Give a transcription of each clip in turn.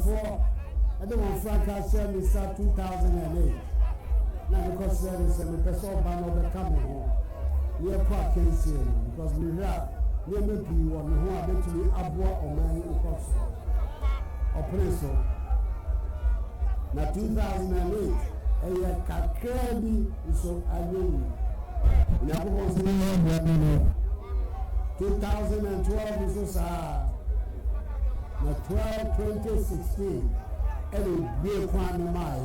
before, I don't want Frank I said this 2008. Now because there is a person banner coming home. We are quite canceling because we have never be one who are actually abroad or man operation. Now 2008, a year Kakrabi is so again. 2012 is so now 2016, and we be one my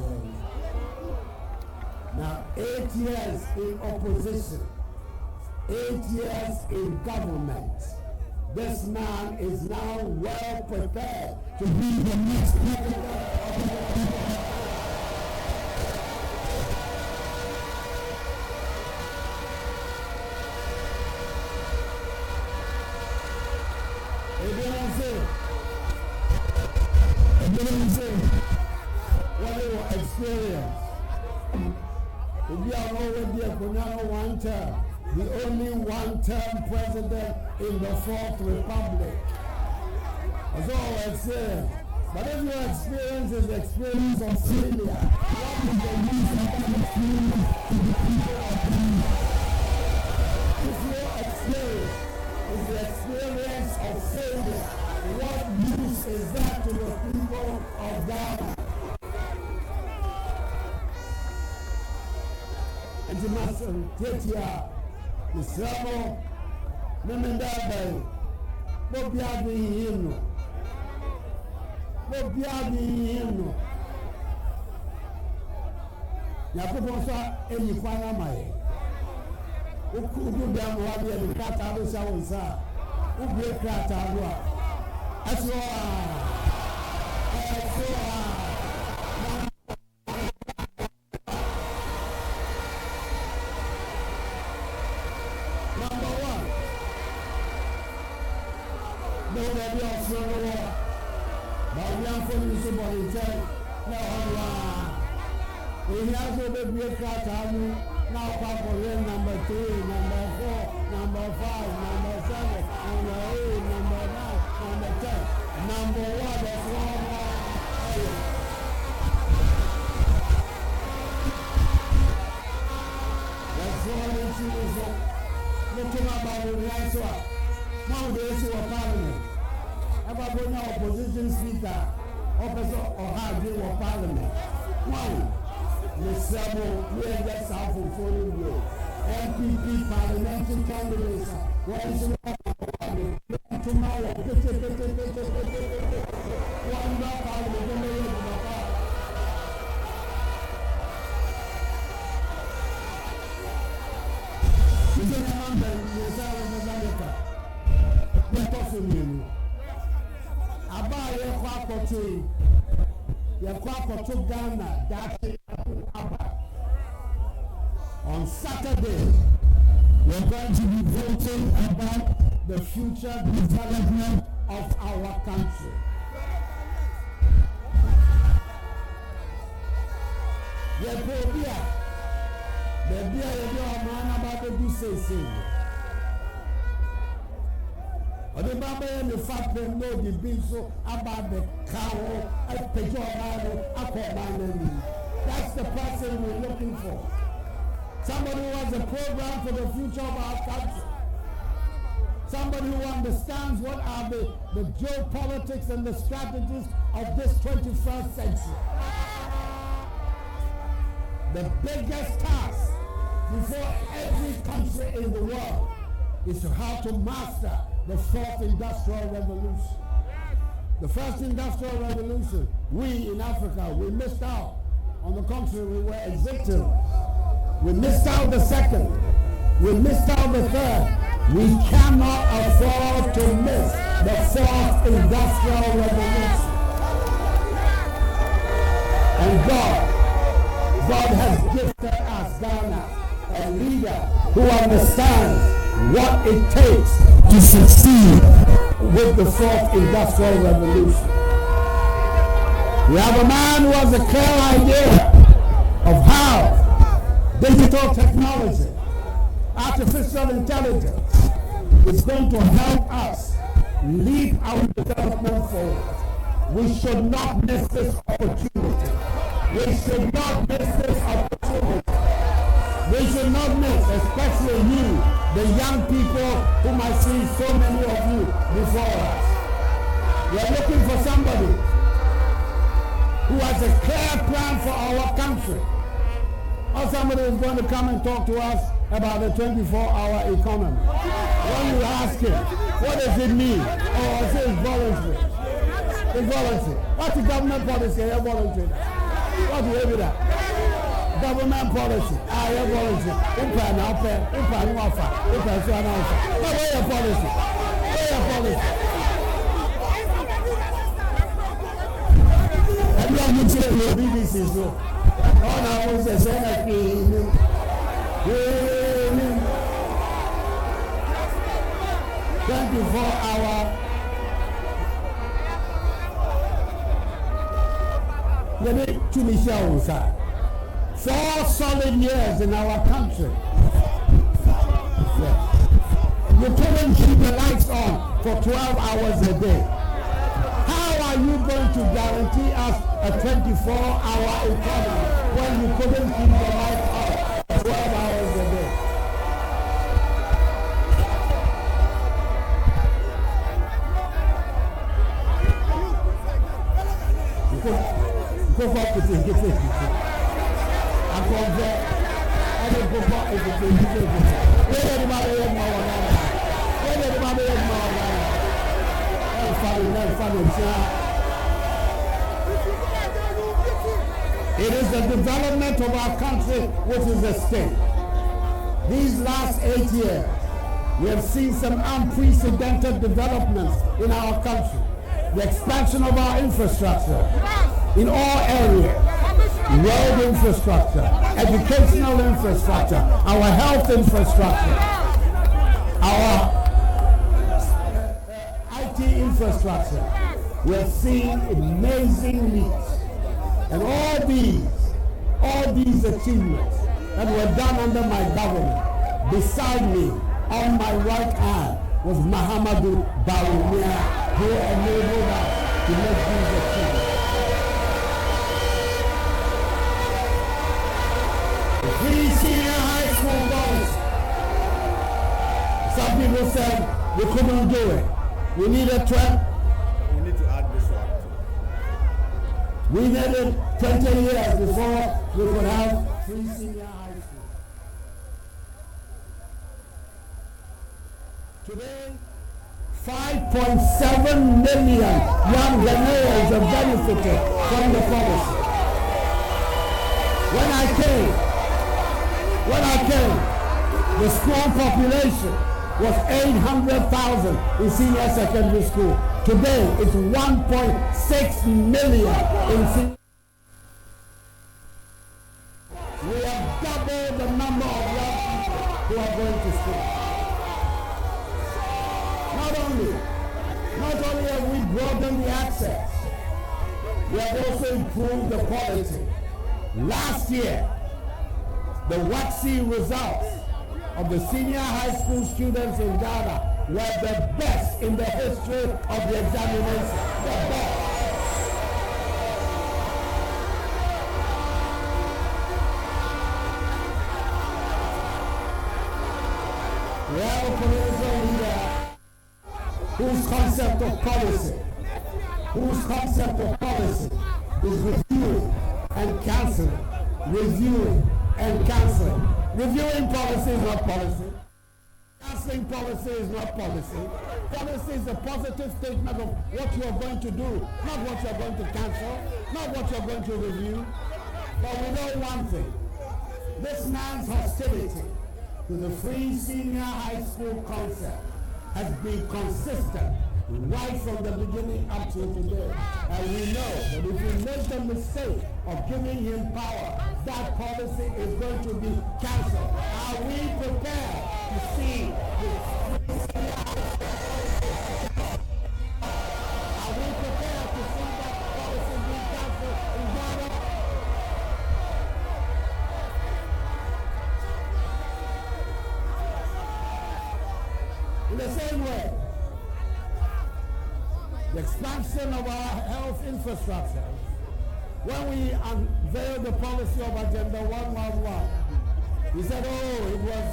now 8 years in opposition, 8 years in government. This man is now well prepared to be the next president of the world. What they will experience. If you are already a one term, the only one-term president in the Fourth Republic. That's all I say. But if your experience is the experience of failure, what is the use of that experience to the people of Ghana? If your experience is the experience of failure, what use is that to the people of Ghana? And the master take here. The Sabo, Namenda, Bobiadi hymn. Bobiadi hymn. Yakubosa, any Kwana Mai. Uku Dam Wadi and Kata Sawansa. Ubi Kata. That's now number 3, number 4, number 5, number 7, number 8, number 9, number 10, number 1, that's one. That's one issue. Looking about the answer. Now the issue of parliament. About going opposition speaker, officer or hard of parliament. One. The Sabo, we are just out for 4 years. NPP parliamentary candidates. What is it? Tomorrow, one back parliament. Is it a number in the South of America? What possible? About your property, your property Ghana, that. On Saturday, we're going to be voting about the future development of our country. The Baba and the fact that know the bill so about the cow, that's the person we're looking for. Somebody who has a program for the future of our country. Somebody who understands what are the geopolitics and the strategies of this 21st century. The biggest task before every country in the world is how to master the fourth industrial revolution. The first industrial revolution, we in Africa, we missed out. On the contrary, we were exempted. We missed out the second. We missed out the third. We cannot afford to miss the fourth industrial revolution. And God has gifted us, Ghana, a leader who understands what it takes to succeed with the fourth industrial revolution. We have a man who has a clear idea of how digital technology, artificial intelligence is going to help us lead our development forward. We should not miss this opportunity. We should not miss this opportunity. We should not miss, especially you, the young people whom I see so many of you before us. We are looking for somebody who has a clear plan for our country. Or somebody is going to come and talk to us about the 24-hour economy. When you ask him, what does it mean? Oh, I say it's voluntary. It's voluntary. What's the government policy? It's voluntary. What do you do that? Government policy. It's voluntary. Where's your policy? Where's your policy? I'm not going to BBC, so. Oh, no, it's a Senate. 24-hour. Tunisia, 4 solid years in our country. You couldn't keep the lights on for 12 hours a day. How are you going to guarantee us a 24-hour economy when you couldn't keep the lights on for 12 hours a day? Go back to the get it. I convert. I don't go back to the get it. Where everybody is more than that. Where everybody is more than that. It is the development of our country which is at stake. These last 8 years, we have seen some unprecedented developments in our country. The expansion of our infrastructure in all areas, road infrastructure, educational infrastructure, our health infrastructure, our IT infrastructure. We have seen amazing leaps. And all these achievements that were done under my government, beside me, on my right hand, was Mahama Bawumia, who enabled us to make these achievements. Free senior high school boys. Some people said we couldn't do it. We needed 12. We need to add this one. We needed 20 years before we could have free senior high school. Today, 5.7 million young Ghanaians have benefited from the policy. When I came, the school population was 800,000 in senior secondary school. Today, it's 1.6 million in senior. We have doubled the number of young people who are going to school. Not only have we broadened the access, we have also improved the quality. Last year, the WACC results of the senior high school students in Ghana were the best in the history of the examination. The best. We have a political leader whose concept of policy is reviewing and cancelling, reviewing and cancelling. Reviewing policy is not policy. Cancelling policy is not policy. Policy is a positive statement of what you are going to do, not what you are going to cancel, not what you are going to review. But we know one thing. This man's hostility to the free senior high school concept has been consistent right from the beginning up to today. And we know that if we make the mistake of giving him power, that policy is going to be cancelled. Are we prepared to see this? Are we prepared to see that policy being cancelled in Ghana? In the same way, the expansion of our health infrastructure. When we unveiled the policy of Agenda 111, he said, "Oh, it was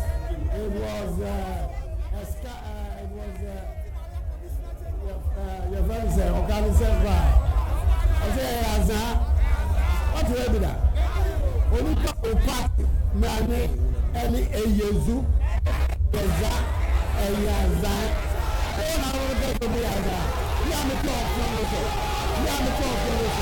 your friend said, okay, said right." I said, what do you do that? Only people party, money, any Yezu, Yaza, Yaza. I don't know what to do. You have to talk from this. You have to talk from this.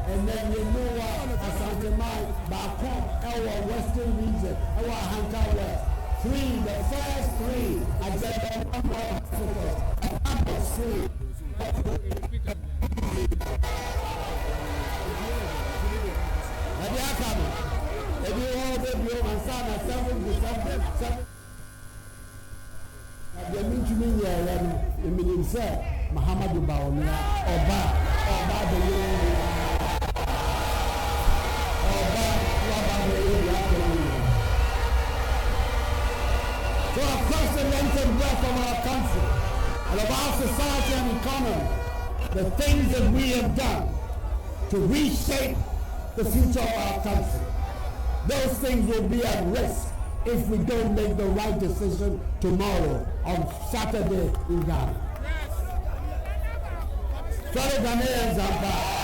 And then you know our Western region, our Hanka West. The first three, Agenda 111, number 3. If you all the view and son at 7 December, the mean it means Mahama Addo Bawumia, Oba the So across the length and breadth of our country and of our society and economy, the things that we have done to reshape the future of our country, those things will be at risk if we don't make the right decision tomorrow on Saturday in Ghana. Sorry, Ghanaians are back.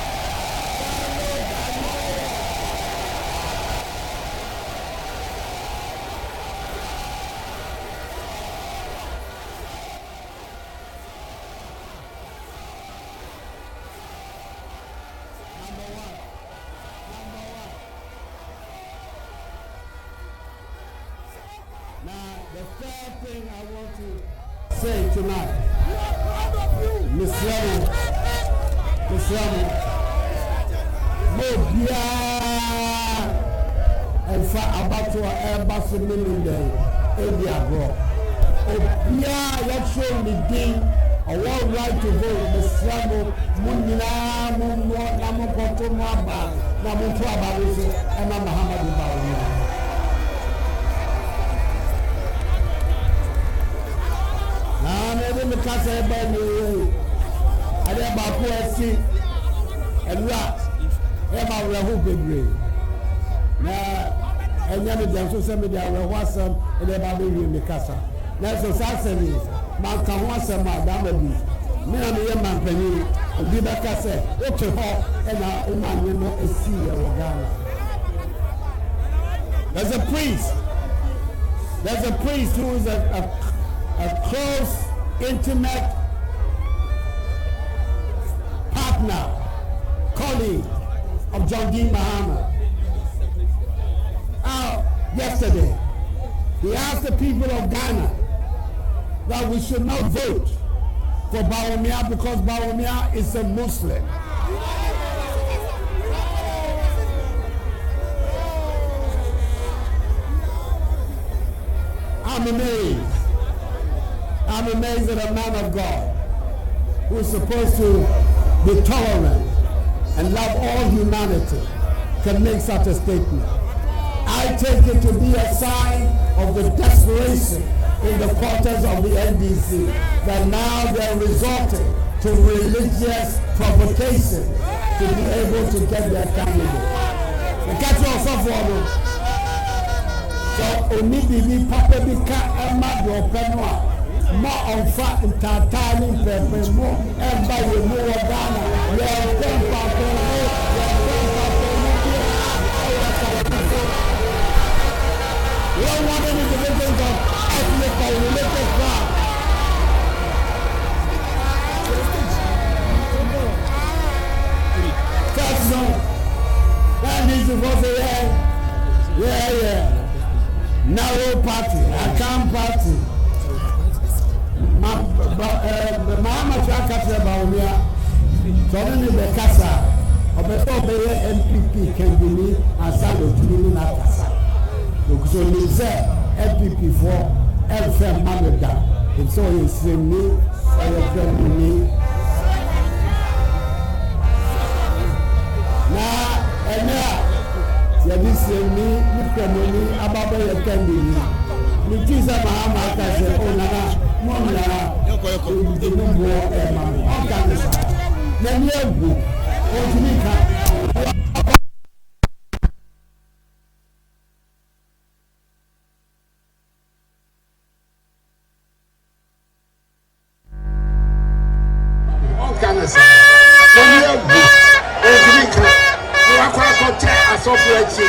The third thing I want to say tonight, Miss Rami, Mobia, and for about to Airbus million day, India bro. Obia, you show me ding, a world right to vote, Miss Rami, Munina, Mumo, Namokoto, Maba, Namotua Barusi, and Mahama Addo Bawumia. Me kasa eba ni ade ba ko esi enra e ma wura hu bebre na enya me dem so se me dia wura hu asem e ba be wi me kasa na so sa asem ma ka hu asem ma da ma bi me na me ye man panyi obi ba kasa o te ho e na o ma ni no esi e wo Ghana. There's a priest who is a close, intimate partner, colleague of John Mahama. Yesterday, he asked the people of Ghana that we should not vote for Bawumia because Bawumia is a Muslim. I'm amazed at a man of God who is supposed to be tolerant and love all humanity can make such a statement. I take it to be a sign of the desperation in the quarters of the NDC that now they're resorting to religious provocation to be able to get their candidate. So catch yourself for so only Papa Bika Emma Dopenwa. More on fat and tatani pepper, more and by the more Ghana. We don't want any divisions of ethnic or religious ground. First one, that needs to go to yeah. Narrow party, a calm party. Mahama Shaka Bawumia, John Bekasa, Obeto NPP can be and Salo to be not Kasa. Because only NPP for FM Manager. It's all the same me, I friend me. Now, and now, you see me, look at me, about your candy. Mutiza Mahama kaze onana mona ebu mo ema okanisa na ni ebu otunika okanisa na ni ebu otunika wakwa kote asoflechi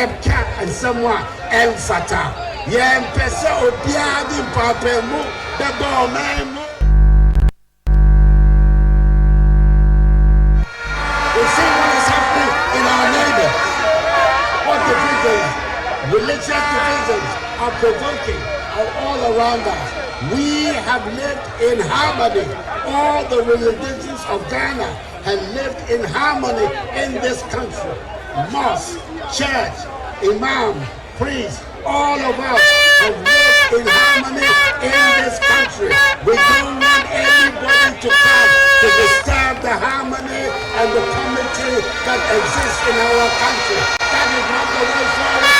eka and someone emfata yen pese obia di papa mu the ball man mu. We see what is happening in our neighbor. What divisions, religious divisions are provoking are all around us. We have lived in harmony. All the religions of Ghana have lived in harmony in this country. Mosque, church, imam, priest, all of us have lived in harmony in this country. We don't want anybody to come to disturb the harmony and the community that exists in our country. That is not the way forward.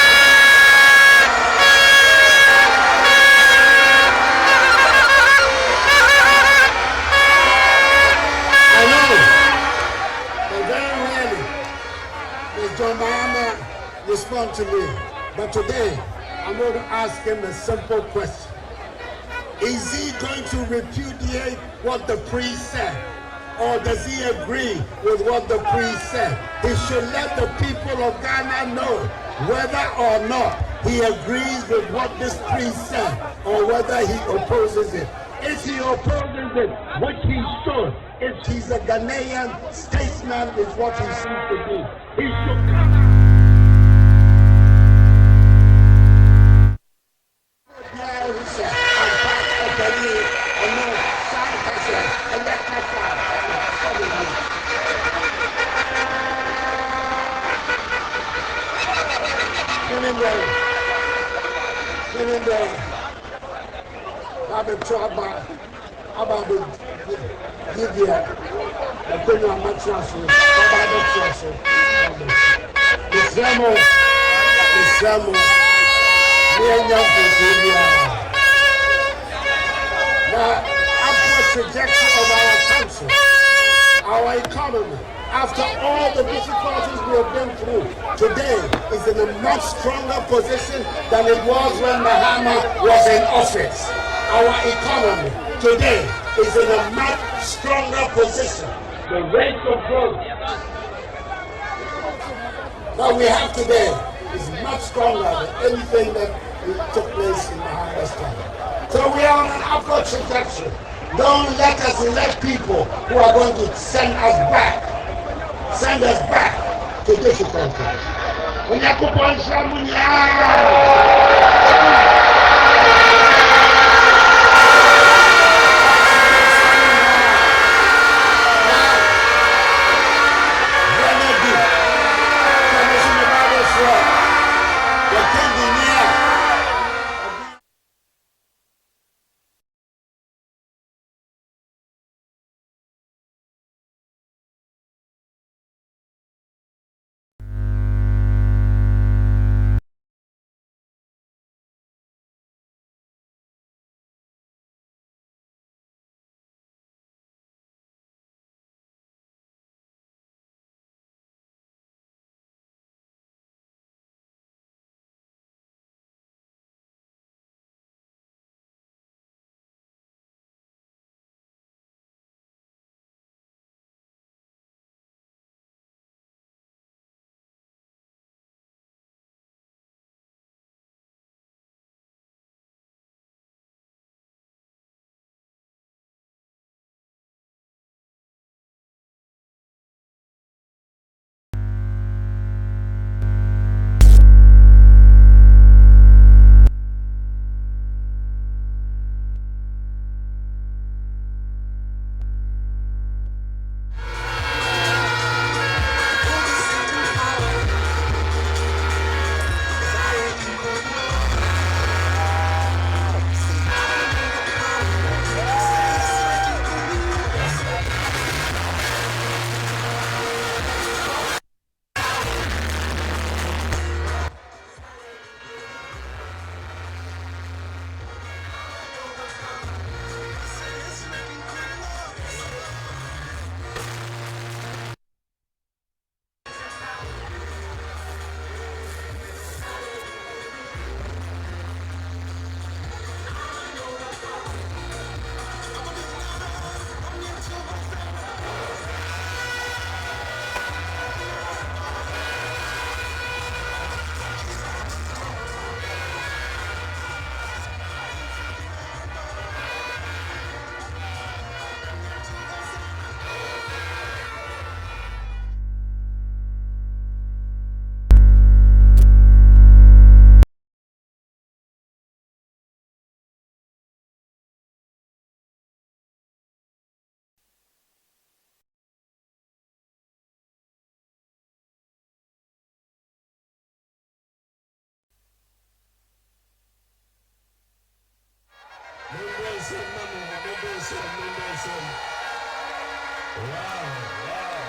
I know that very rarely does John Mahama respond to me. But today, I'm going to ask him a simple question. Is he going to repudiate what the priest said? Or does he agree with what the priest said? He should let the people of Ghana know whether or not he agrees with what this priest said or whether he opposes it. If he opposes it, which he should, if he's a Ghanaian statesman is what he seems to be, he should come out. About the Libya, the Kenya Matras, about the Trust, the Samo, the upward trajectory of our country, our economy, after all the difficulties we have been through, today is in a much stronger position than it was when Mahama was in office. Our economy today is in a much stronger position. The rate of growth that we have today is much stronger than anything that took place in Mahama's time. So we are on an upward trajectory. Don't let us elect people who are going to send us back to difficulty. awesome. Wow, wow.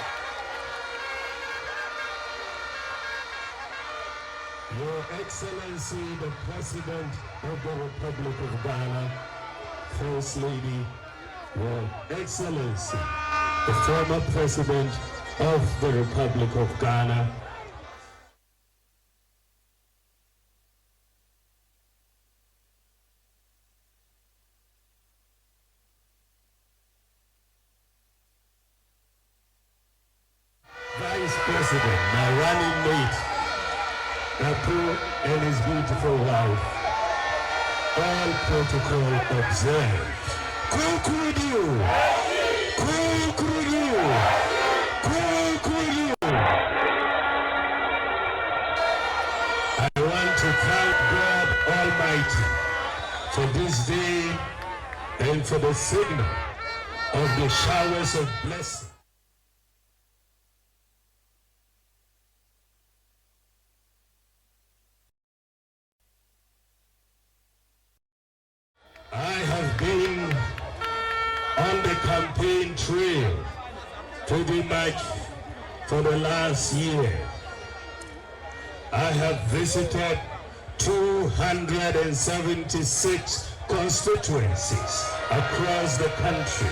Your Excellency, the President of the Republic of Ghana, First Lady, Your Excellency, the former President of the Republic of Ghana, Vice President, my running mate, Apu and his beautiful wife, all protocol observed. Kukudu! Kukudu! Kukudu! I want to thank God Almighty for this day and for the signal of the showers of blessing. I have been on the campaign trail pretty much for the last year. I have visited 276 constituencies across the country.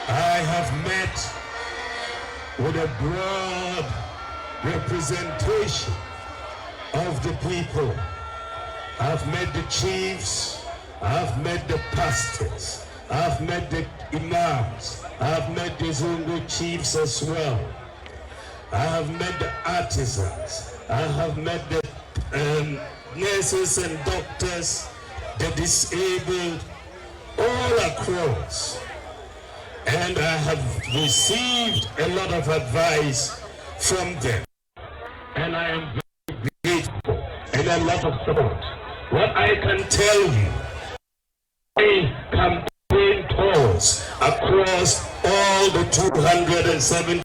I have met with a broad representation of the people. I've met the chiefs, I've met the pastors, I've met the imams, I've met the Zungu chiefs as well. I have met the artisans, I have met the nurses and doctors, the disabled, all across. And I have received a lot of advice from them. And I am very grateful and a lot of support. What I can tell you, my campaign tours across all the 270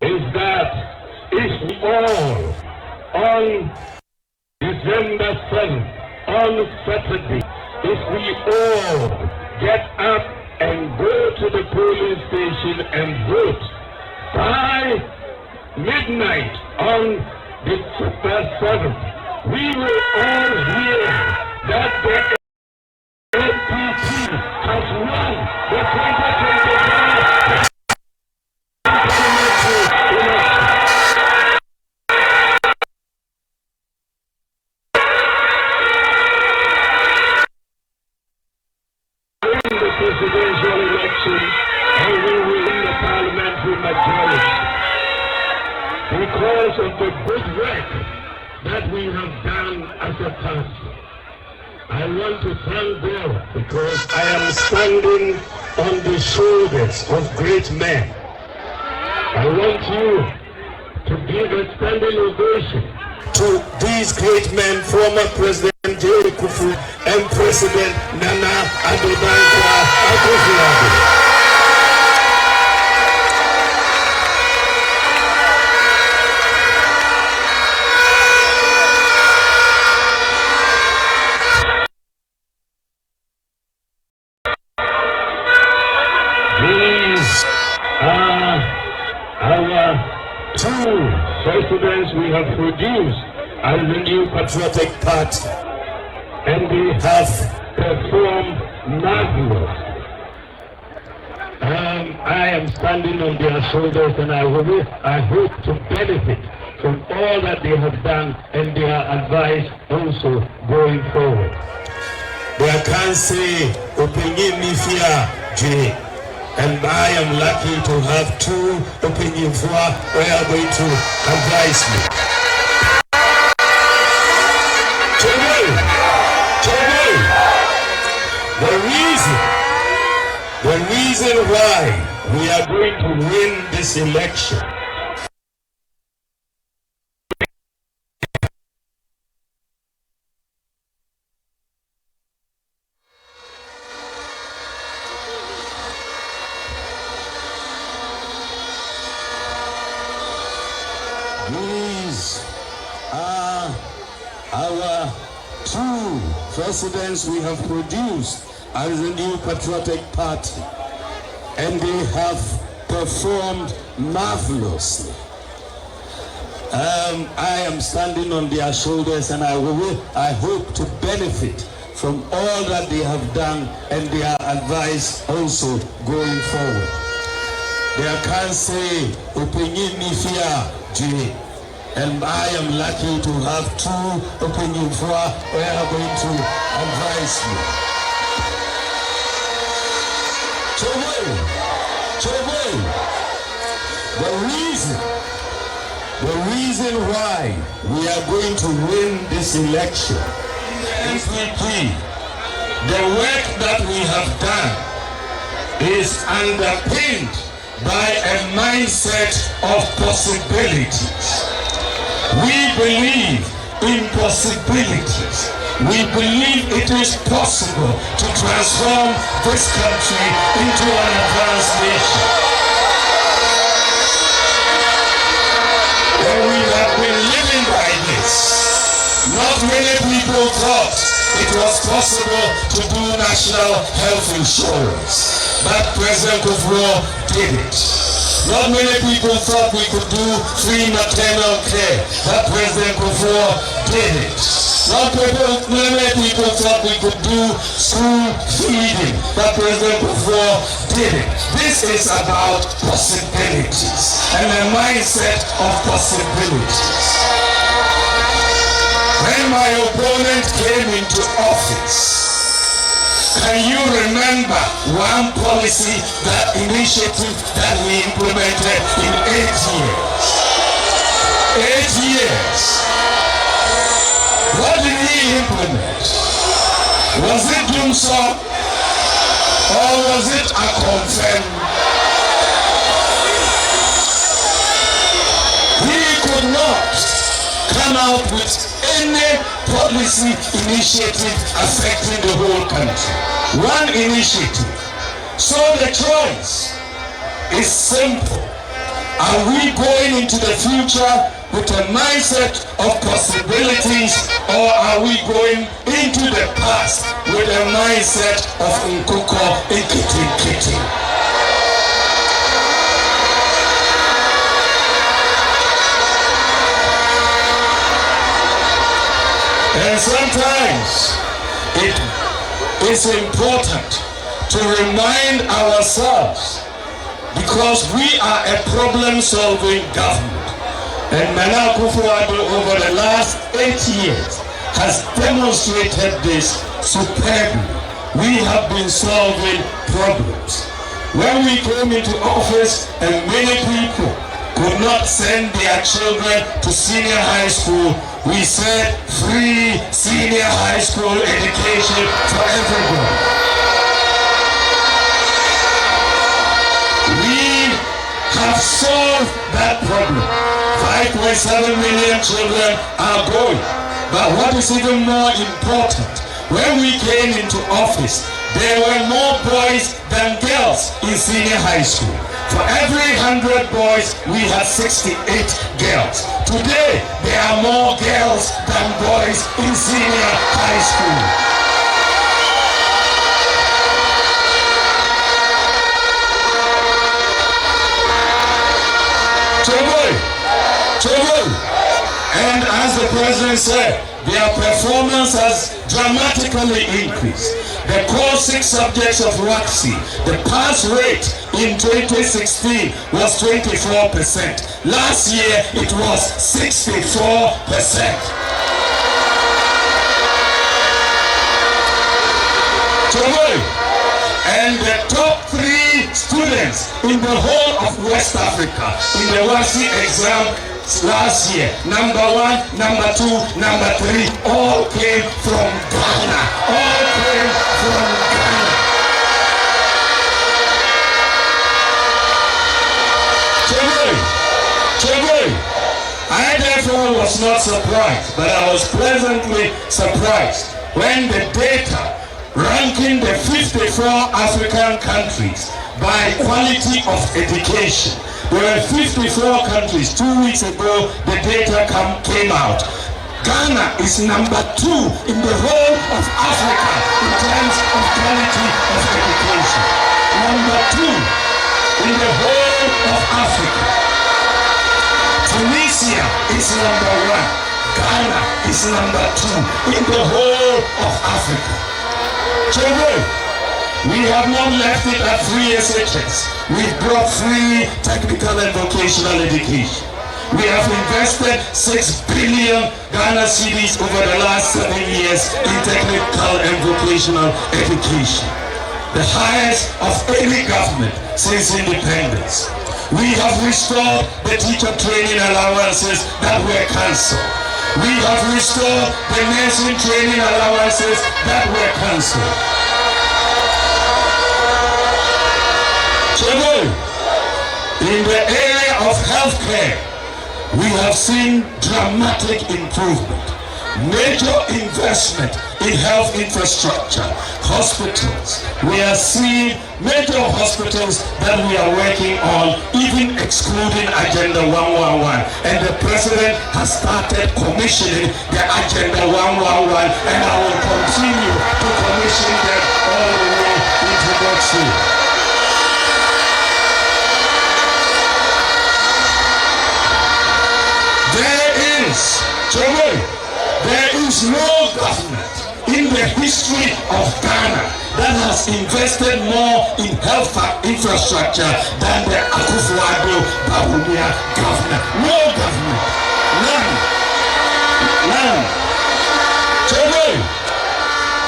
is that if we all, on December 7th, on Saturday, if we all get up and go to the polling station and vote by midnight on December 7th, we will all hear that the NPP has won the 2025 parliamentary election. In the presidential election, and we will win the parliamentary majority. Because of the good work that we have done as a party. I want to thank God because I am standing on the shoulders of great men. I want you to give a standing ovation to these great men, former President John Mahama and President Nana Addo Akufo Addo. These are our two presidents we have produced as the new patriotic party, and they have performed marvelously. I am standing on their shoulders, and I hope to benefit from all that they have done and their advice also going forward. They can say, "Opinion me fear, Jay." And I am lucky to have two opinions who are going to advise me. Today, the reason why we are going to win this election These are our two presidents we have produced as a new patriotic party, and they have performed marvelously. I am standing on their shoulders, and I hope to benefit from all that they have done and their advice also going forward. They can say, opinion nifia Jimmy, and I am lucky to have two opinion for who are going to advise me. The reason why we are going to win this election, NPP, the work that we have done is underpinned by a mindset of possibilities. We believe in possibilities. We believe it is possible to transform this country into an advanced nation. And we have been living by this. Not many people thought it was possible to do national health insurance, but Prez Akufo did it. Not many people thought we could do free maternal care, but Prez Akufo did it. Not many people thought we could do school feeding, but Prez Akufo did it. This is about possibilities and a mindset of possibilities. When my opponent came into office, can you remember one policy, that initiative that we implemented in 8 years? 8 years. What did he implement? Was it Dumsor or was it a confirm? He could not come out with any policy initiative affecting the whole country. One initiative. So the choice is simple. Are we going into the future with a mindset of possibilities, or are we going into the past with a mindset of Nkoko Ikiti? And sometimes it is important to remind ourselves, because we are a problem-solving government. And Macroeconomic Addo over the last 8 years has demonstrated this superbly. We have been solving problems. When we came into office and many people could not send their children to senior high school, we said free senior high school education for everyone. We have solved that problem. 5.7 million children are going. But what is even more important, when we came into office, there were more boys than girls in senior high school. For every 100 boys, we had 68 girls. Today, there are more girls than boys in senior high school. And as the president said, their performance has dramatically increased. The core 6 subjects of WACC, the pass rate in 2016 was 24%. Last year it was 64%. And the top 3 students in the whole of West Africa in the WACC exam last year, number 1, number 2, number 3, all came from Ghana. All came from Ghana. I therefore was not surprised, but I was pleasantly surprised when the data ranking the 54 African countries by quality of education. There were 54 countries. 2 weeks ago, the data came out. Ghana is number 2 in the whole of Africa in terms of quality of education. Number 2 in the whole of Africa. Tunisia is number 1. Ghana is number 2 in the whole of Africa. Children, we have not left it at free SHS. We've brought free technical and vocational education. We have invested 6 billion Ghana cedis over the last 7 years in technical and vocational education, the highest of any government since independence. We have restored the teacher training allowances that were cancelled. We have restored the nursing training allowances that were cancelled. Children, in the area of healthcare, we have seen dramatic improvement, major investment in health infrastructure, hospitals. We are seeing major hospitals that we are working on, even excluding Agenda 111. And the President has started commissioning the Agenda 111, and I will continue to commission them all the way into next year. There is no government in the history of Ghana that has invested more in health infrastructure than the Akufo Addo Bawumia government. No government. None. Children,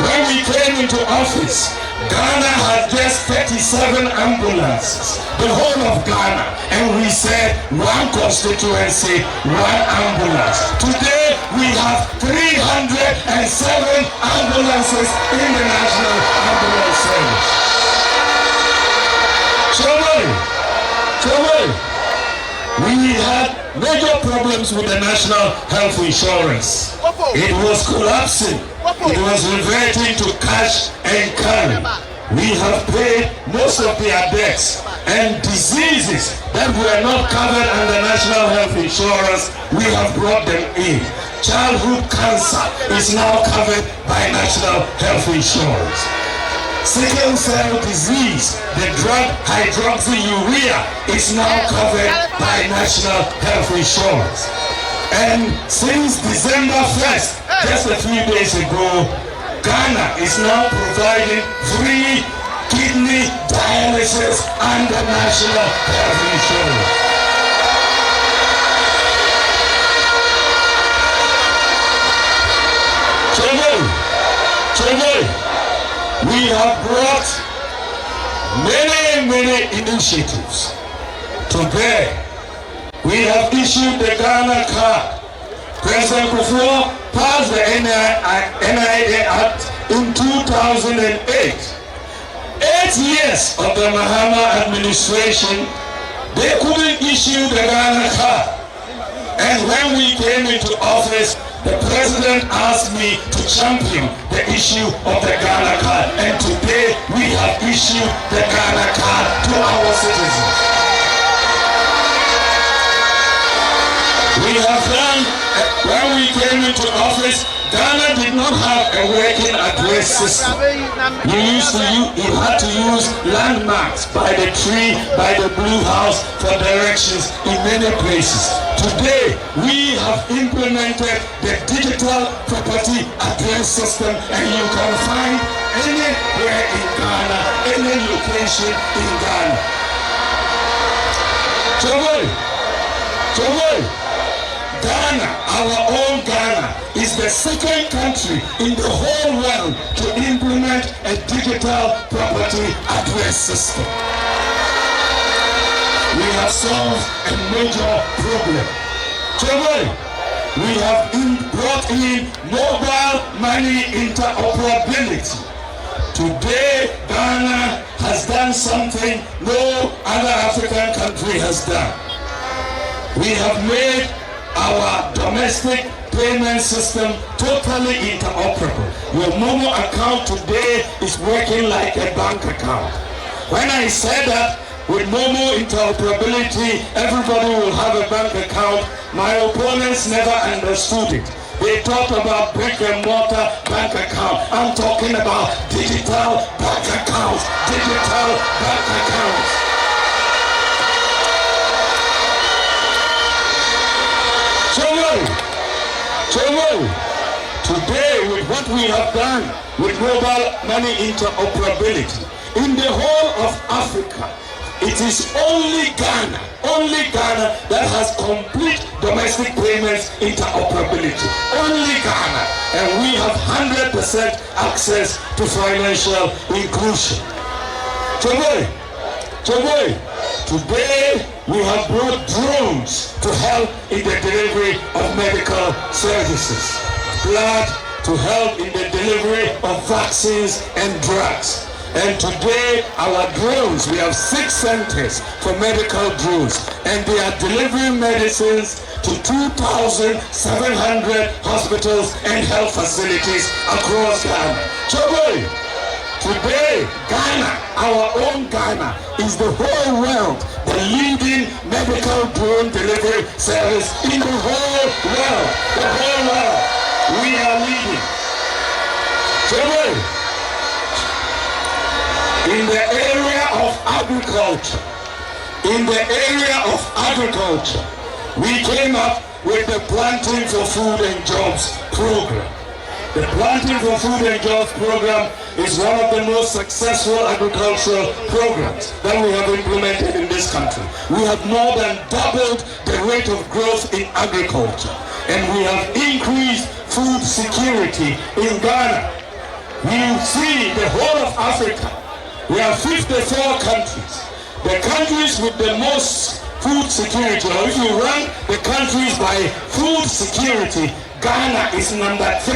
when we came into office, Ghana had just 37 ambulances, the whole of Ghana, and we said 1 constituency, 1 ambulance. Today we have 307 ambulances in the National Ambulance Service. Children, we had major problems with the National Health Insurance. It was collapsing. It was reverting to cash and carry. We have paid most of their debts, and diseases that were not covered under National Health Insurance, we have brought them in. Childhood cancer is now covered by National Health Insurance. Sickle cell disease, the drug hydroxyurea, is now covered by National Health Insurance. And since December 1st, just a few days ago, Ghana is now providing free kidney dialysis under National Health Insurance. Children, we have brought many initiatives to bear. We have issued the Ghana card. Prez Akufo passed the NIA Act in 2008. 8 years of the Mahama administration, they couldn't issue the Ghana card. And when we came into office, the President asked me to champion the issue of the Ghana card. And today we have issued the Ghana card to our citizens. We have done, when we came into office, Ghana did not have a working address system. You had to use landmarks by the tree, by the blue house for directions in many places. Today, we have implemented the digital property address system, and you can find anywhere in Ghana, any location in Ghana. Ghana, our own Ghana, is the second country in the whole world to implement a digital property address system. We have solved a major problem. We have brought in mobile money interoperability. Today, Ghana has done something no other African country has done. We have made our domestic payment system totally interoperable. Your Momo account today is working like a bank account. When I said that with Momo interoperability, everybody will have a bank account, my opponents never understood it. They talk about brick and mortar bank account. I'm talking about digital bank accounts. Digital bank accounts. Today, with what we have done with mobile money interoperability in the whole of Africa, it is only Ghana that has complete domestic payments interoperability. Only Ghana. And we have 100% access to financial inclusion. Today, we have brought drones to help in the delivery of medical services. Blood to help in the delivery of vaccines and drugs. And today, our drones, we have 6 centers for medical drones, and they are delivering medicines to 2,700 hospitals and health facilities across Ghana. Today, Ghana, our own Ghana, is the whole world, the leading medical drone delivery service in the whole world. The whole world. We are leading. In the area of agriculture, we came up with the Planting for Food and Jobs program. The Planting for Food and Jobs program is one of the most successful agricultural programs that we have implemented in this country. We have more than doubled the rate of growth in agriculture, and we have increased food security in Ghana. You see the whole of Africa. We have 54 countries. The countries with the most food security, or if you rank the countries by food security, Ghana is number 3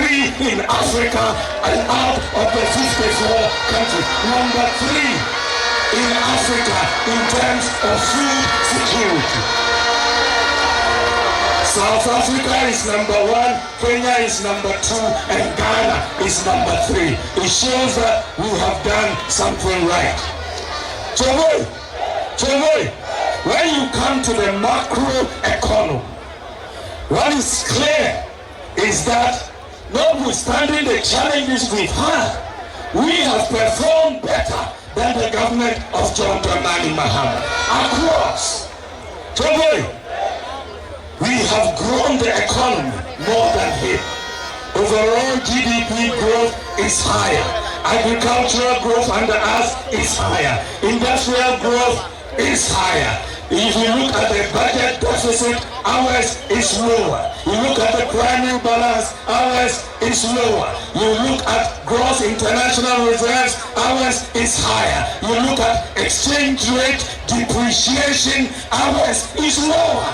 in Africa, and out of the 54 countries, number 3 in Africa in terms of food security. South Africa is number 1, Kenya is number 2, and Ghana is number 3. It shows that we have done something right. When you come to the macroeconomy, what is clear is that notwithstanding the challenges we've had, we have performed better than the government of John Mahama across. We have grown the economy more than him. Overall GDP growth is higher. Agricultural growth under us is higher. Industrial growth is higher. If you look at the budget deficit, ours is lower. You look at the primary balance, ours is lower. You look at gross international reserves, ours is higher. You look at exchange rate depreciation, ours is lower.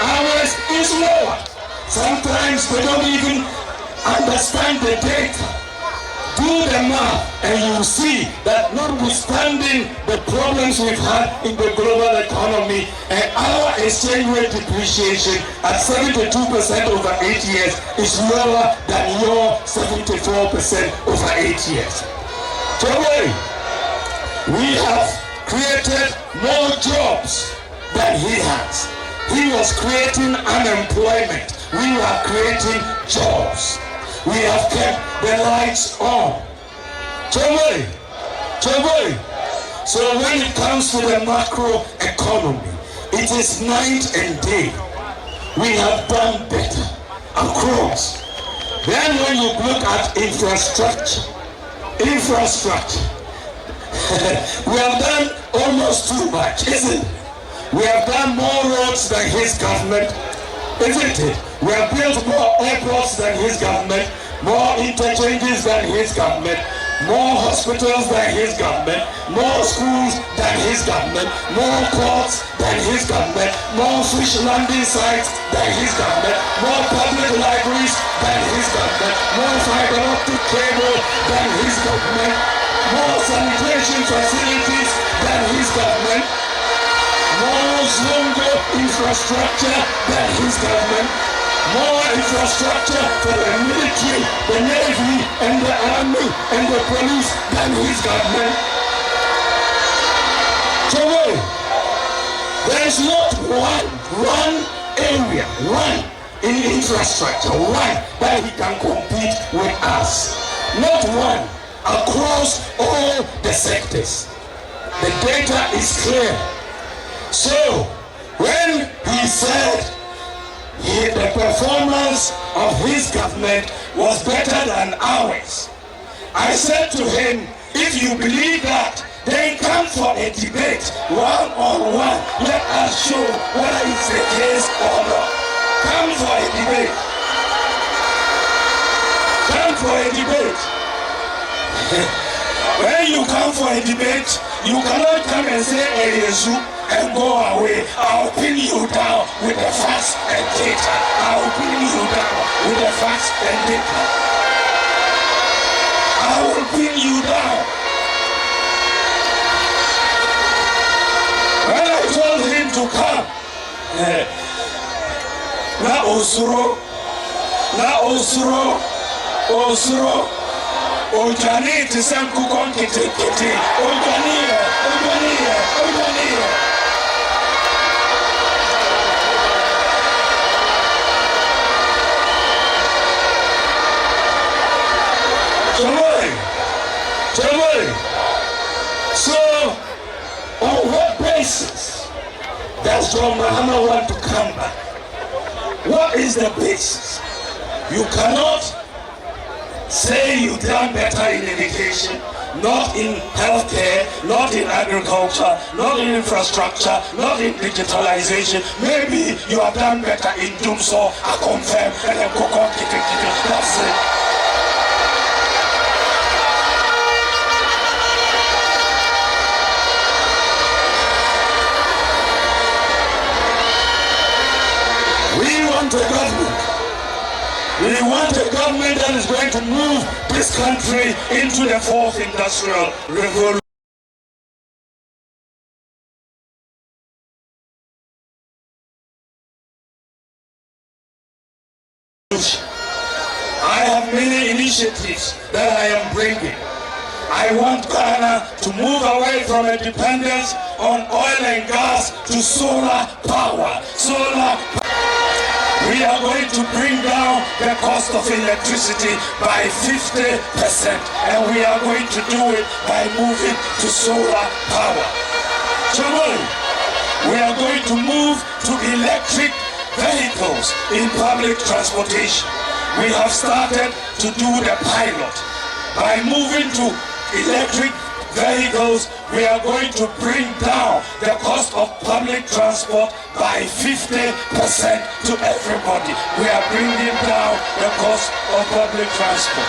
Ours is lower. Sometimes they don't even understand the data. Do the math and you see that notwithstanding the problems we've had in the global economy, and our exchange rate depreciation at 72% over 8 years is lower than your 74% over 8 years. So we have created more jobs than he has. He was creating unemployment. We are creating jobs. We have kept the lights on. So when it comes to the macro economy, it is night and day. We have done better across. Then when you look at infrastructure, we have done almost too much, isn't it? We have done more roads than his government, isn't it? We have built more airports than his government, more interchanges than his government, more hospitals than his government, more schools than his government, more ports than his government, more fish landing sites than his government, more public libraries than his government, more fiber optic cable than his government, more sanitation facilities than his government, more stronger infrastructure than his government, more infrastructure for the military, the navy, and the army, and the police than his government. So there's not one area in infrastructure. One, that he can compete with us. Not one, across all the sectors. The data is clear. So, when he said the performance of his government was better than ours, I said to him, if you believe that, then come for a debate, one-on-one. Let us show whether it's the case or not. Come for a debate. Come for a debate. When you come for a debate, you cannot come and say, Eliasu, and go away. I'll pin you down with the facts and data. I'll pin you down with the facts and data. I will pin you down. When I told him to come, na osuro, ojani tisem kukon kiti, ojani. Jamari. So, on what basis does John Mahama want to come back? What is the basis? You cannot say you've done better in education, not in healthcare, not in agriculture, not in infrastructure, not in digitalization. Maybe you have done better in Dumso, I confirm, and then Kokon Kiti. That's it. We want a government that is going to move this country into the fourth industrial revolution. I have many initiatives that I am bringing. I want Ghana to move away from a dependence on oil and gas to solar power. We are going to bring down the cost of electricity by 50%, and we are going to do it by moving to solar power. We are going to move to electric vehicles in public transportation. We have started to do the pilot. By moving to electric vehicles, we are going to bring down the cost of public transport by 50% to everybody. We are bringing down the cost of public transport.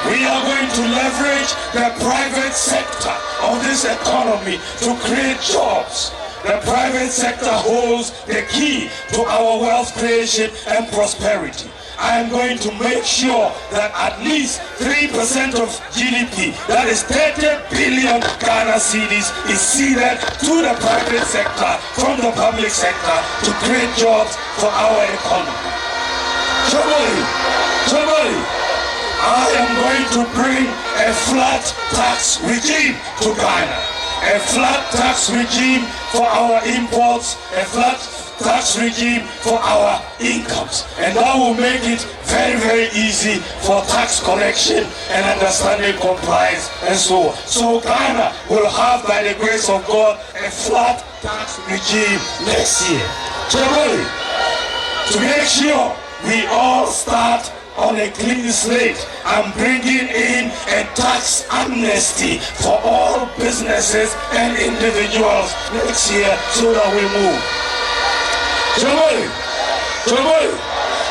We are going to leverage the private sector of this economy to create jobs. The private sector holds the key to our wealth creation and prosperity. I am going to make sure that at least 3% of GDP, that is 30 billion Ghana cedis, is ceded to the private sector from the public sector to create jobs for our economy. I am going to bring a flat tax regime to Ghana. A flat tax regime for our imports, a flat tax regime for our incomes, and that will make it very, very easy for tax collection and understanding compliance and so on. So Ghana will have, by the grace of God, a flat tax regime next year. To make sure we all start on a clean slate, I'm bringing in a tax amnesty for all businesses and individuals next year so that we move.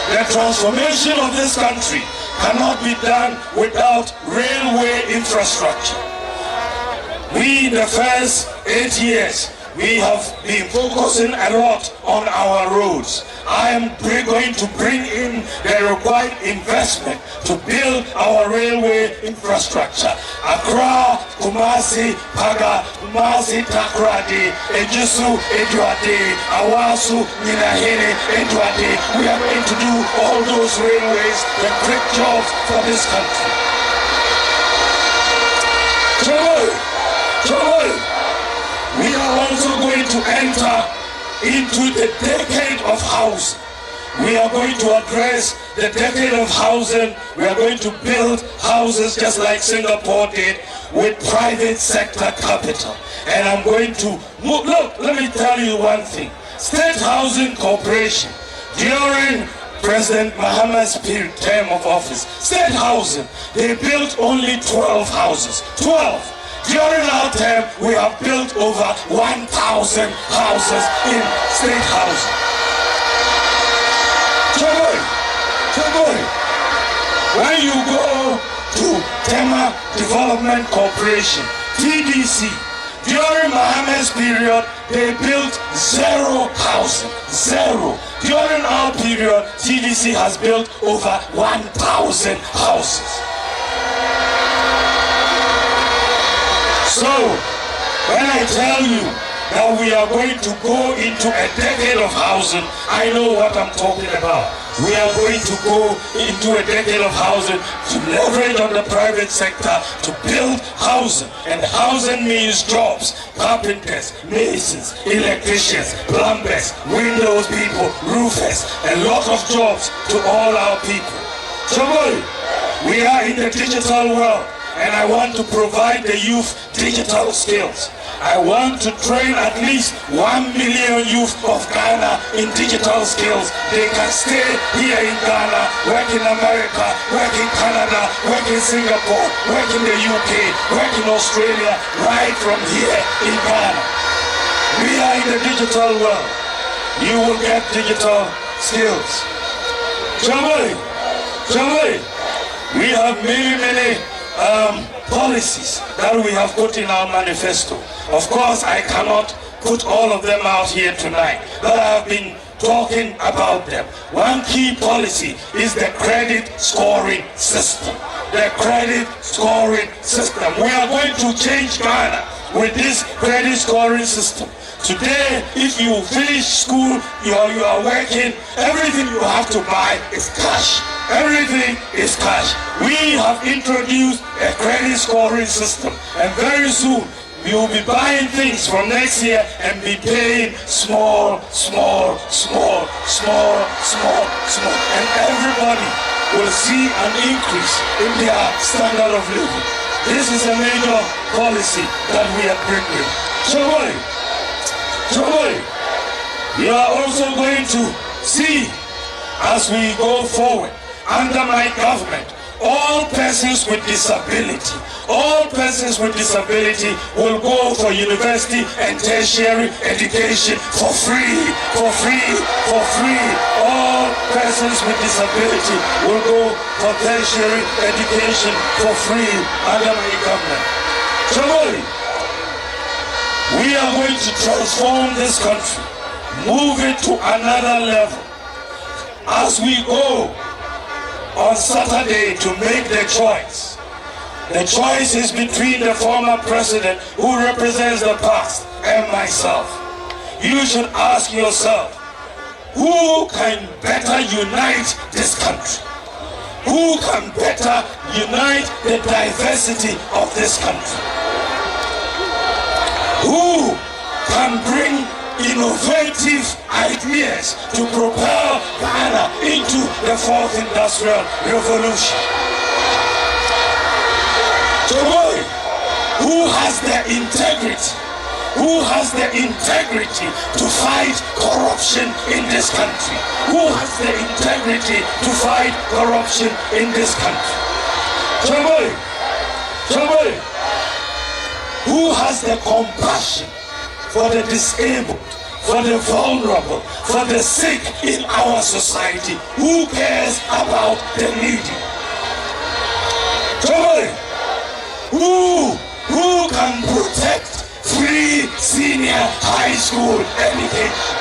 The transformation of this country cannot be done without railway infrastructure. We, in the first 8 years, we have been focusing a lot on our roads. I am going to bring in the required investment to build our railway infrastructure. Accra, Kumasi, Paga, Kumasi, Takoradi, Ejisu, Eduade, Awasu, Ninahene, Eduade. We are going to do all those railways, the great jobs for this country. We are also going to enter into the decade of housing. We are going to address the decade of housing. We are going to build houses just like Singapore did with private sector capital. And I'm going to move. Look, let me tell you one thing. State Housing Corporation, during President Mahama's term of office, state housing, they built only 12 houses. 12. During our term, we have built over 1,000 houses in state housing. When you go to Tema Development Corporation, TDC, during Mahama's period, they built 0 housing. 0. During our period, TDC has built over 1,000 houses. So, when I tell you that we are going to go into a decade of housing, I know what I'm talking about. We are going to go into a decade of housing to leverage on the private sector to build housing. And housing means jobs, carpenters, masons, electricians, plumbers, windows people, roofers, a lot of jobs to all our people. So we are in the digital world, and I want to provide the youth digital skills. I want to train at least 1 million youth of Ghana in digital skills. They can stay here in Ghana, work in America, work in Canada, work in Singapore, work in the UK, work in Australia, right from here in Ghana. We are in the digital world. You will get digital skills. Jamai, we have many policies that we have put in our manifesto. Of course, I cannot put all of them out here tonight, but I have been talking about them. One key policy is the credit scoring system. The credit scoring system. We are going to change Ghana with this credit scoring system. Today, if you finish school, you are working, everything you have to buy is cash. Everything is cash. We have introduced a credit scoring system, and very soon we will be buying things from next year and be paying small, and everybody will see an increase in their standard of living. This is a major policy that we are bringing. We are also going to see, as we go forward, under my government, all persons with disability will go for university and tertiary education for free. All persons with disability will go for tertiary education for free under my government. We are going to transform this country, move it to another level. As we go on Saturday to make the choice is between the former president who represents the past and myself. You should ask yourself, who can better unite this country? Who can better unite the diversity of this country? Who can bring innovative ideas to propel Ghana into the 4th Industrial Revolution? Who has the integrity? Who has the integrity to fight corruption in this country? Who has the integrity to fight corruption in this country? Who has the compassion for the disabled, for the vulnerable, for the sick in our society? Who cares about the needy? Who can protect free senior high school education?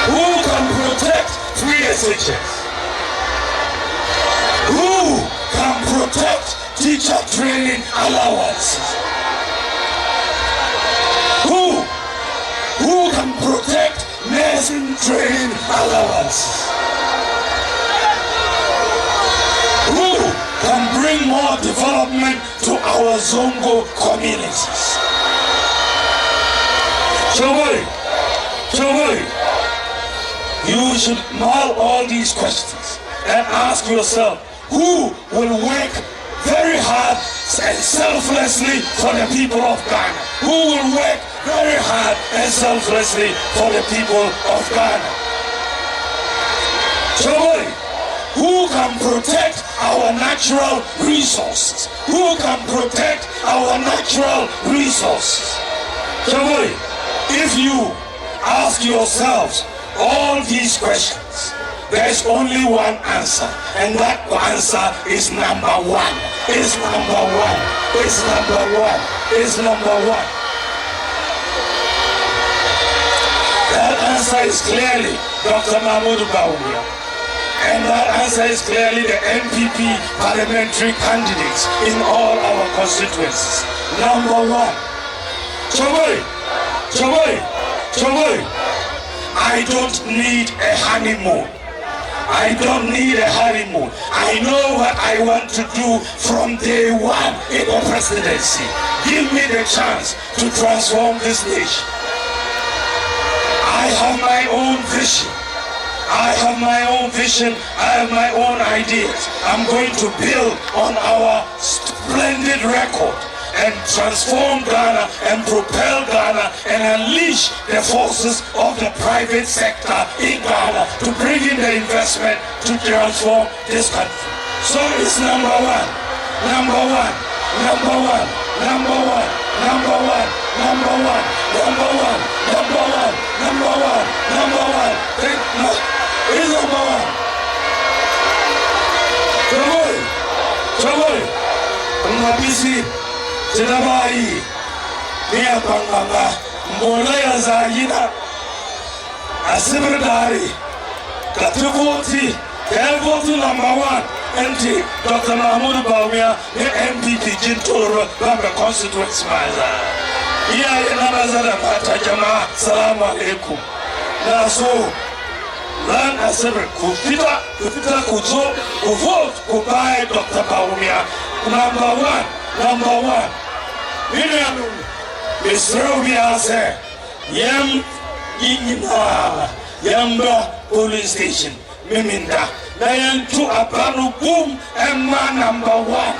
Who can protect free SHS? Who can protect teacher training allowances? Who can protect nursing training allowances? Who can bring more more development to our Zongo communities. Choboi, you should mull all these questions and ask yourself, who will work very hard and selflessly for the people of Ghana? Who will work very hard and selflessly for the people of Ghana? Choboi, who can protect our natural resources? Who can protect our natural resources? Choboi, if you ask yourselves all these questions, there is only one answer, and that answer is number one. It's number one. It's number one. It's number one. That answer is clearly Dr. Mahama Addo Bawumia. And that answer is clearly the NPP parliamentary candidates in all our constituencies. Number one. Choboi, I don't need a honeymoon. I don't need a honeymoon. I know what I want to do from day one in the presidency. Give me the chance to transform this nation. I have my own vision. I have my own vision. I have my own ideas. I'm going to build on our splendid record and transform Ghana and propel Ghana and unleash the forces of the private sector in Ghana to bring in the investment to transform this country. So it's number one. Tinabai, Mia Panganga, Molaya Zayina, Asibradari, Katuvoti, Elvoti number one, NT, Dr. Mahama Addo Bawumia, NPP Jintoro, Bamba constituency Maza. Iya Namazada Patajama, Salamu Alaikum. Naso, Land Asibra, Kufita, Kuzo, Kuvote, Kubai, Dr. Bawumia, Number one. Mr. Obia said, Yamba police station, Miminda. Nayan to Apanu boom and man number one.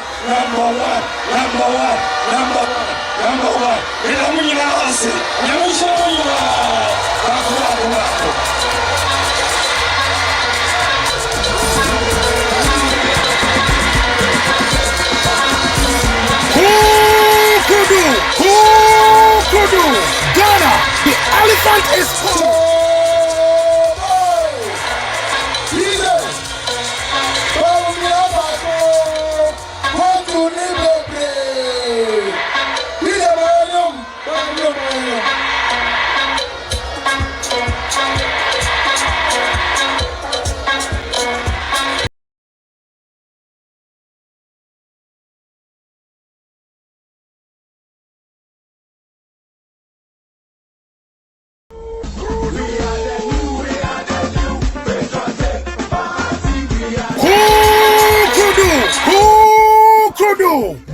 Ghana, the elephant is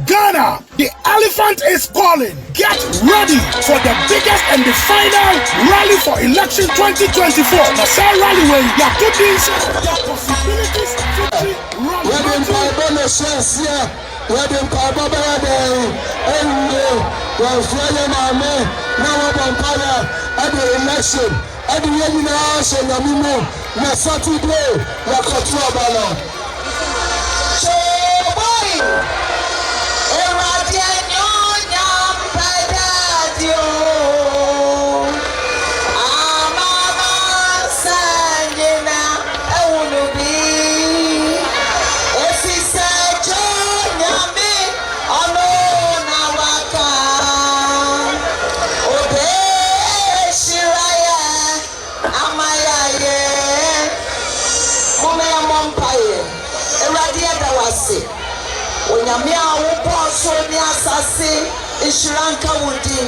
Ghana, the elephant is calling. Get ready for the biggest and the final rally for election 2024. The same rally where you are putting Possibilities Victory Rally. Onyamia wo so ni asase Ishranka wudi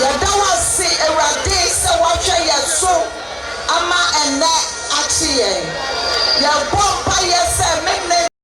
yadawase Ewrade se wahwe yeso ama ene achi yen ya bompa ye